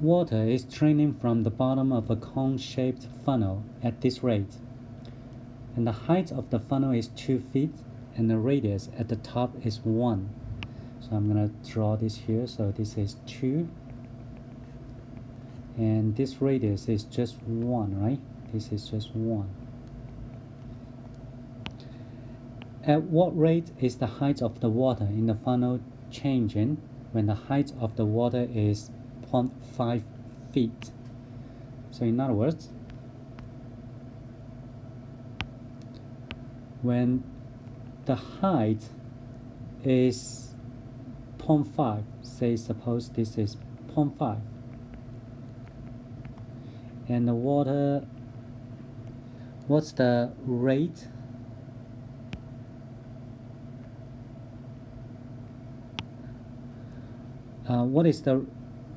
Water is draining from the bottom of a cone-shaped funnel at this rate, and the height of the funnel is 2 feet, and the radius at the top is 1. So I'm going to draw this here. So this is 2, and this radius is just 1, right? This is just 1. At what rate is the height of the water in the funnel changing when the height of the water is 0.5 feet? So in other words, when the height is 0.5, say suppose this is 0.5, and the water, what's the rate?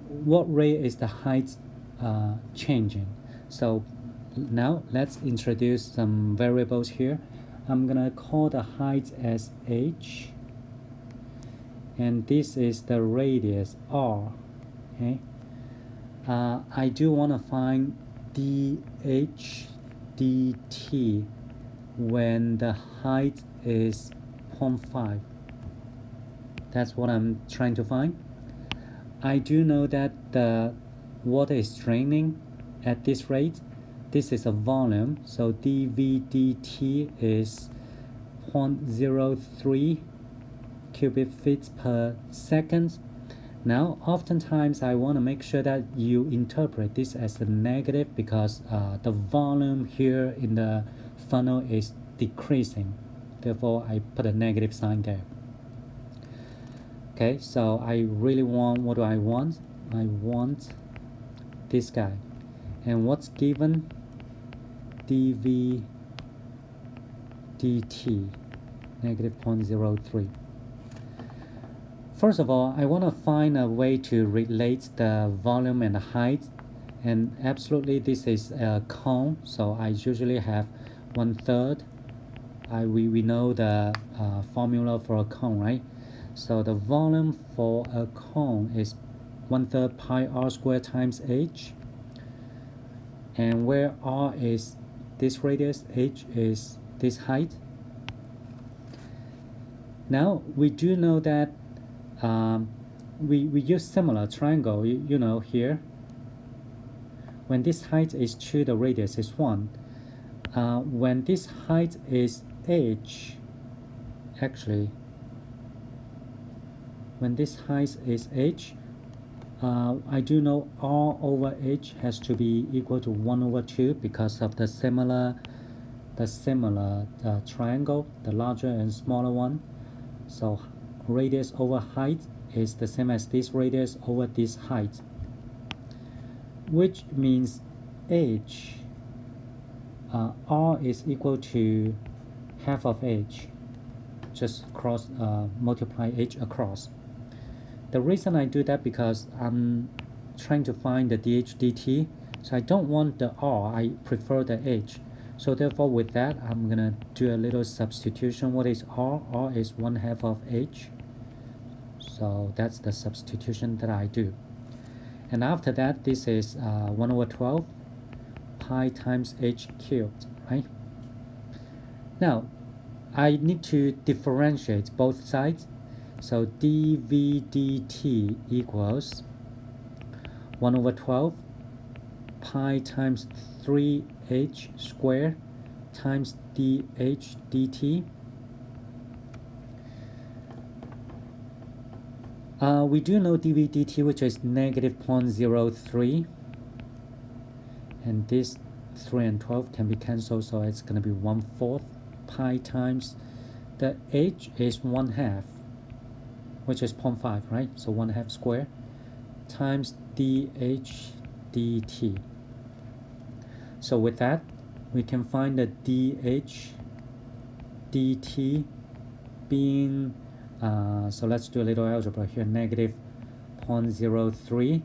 What rate is the height changing? So now let's introduce some variables here. I'm gonna call the height as h, and this is the radius r. Okay. I do want to find dh dt when the height is 0.5. That's what I'm trying to find. I do know that the water is draining at this rate. This is a volume, so dV dt is 0.03 cubic feet per second. Now, oftentimes I want to make sure that you interpret this as a negative because the volume here in the funnel is decreasing. Therefore, I put a negative sign there. Okay, so I really want, what do I want? I want this guy. And what's given? dV dt, negative 0.03. First of all, I want to find a way to relate the volume and the height. And absolutely, this is a cone, so I usually have 1/3. We know the formula for a cone, right? So the volume for a cone is 1/3 pi r squared times h. And where r is this radius, h is this height. Now we do know that we use similar triangle, you know, here. When this height is 2, the radius is 1. When this height is h, actually, when this height is h, I do know r over h has to be equal to 1/2 because of the similar triangle, the larger and smaller one. So radius over height is the same as this radius over this height, which means h, r is equal to half of h. Just cross multiply h across. The reason I do that because I'm trying to find the dh dt, so I don't want the r, I prefer the h. So therefore with that, I'm gonna do a little substitution. What is r? R is 1/2 of h. So that's the substitution that I do. And after that, this is 1/12 pi times h cubed, right? Now, I need to differentiate both sides. So dV dt equals 1/12 pi times 3h squared times dH dt. We do know dV dt, which is negative 0.03. And this 3 and 12 can be cancelled, so it's going to be 1/4 pi times the h is 1/2, which is 0.5, right? So 1/2 square times dH dt. So with that, we can find the dH dt being, so let's do a little algebra here, negative 0.03.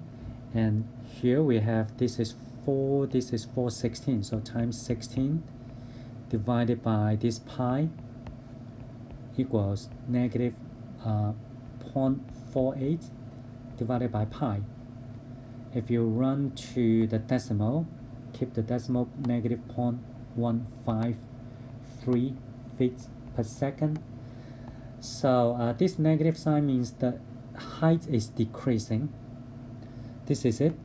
And here we have, this is 4/16, so times 16 divided by this pi equals negative 0.48 divided by pi. If you run to the decimal, keep the decimal negative 0.153 feet per second. So this negative sign means the height is decreasing. This is it.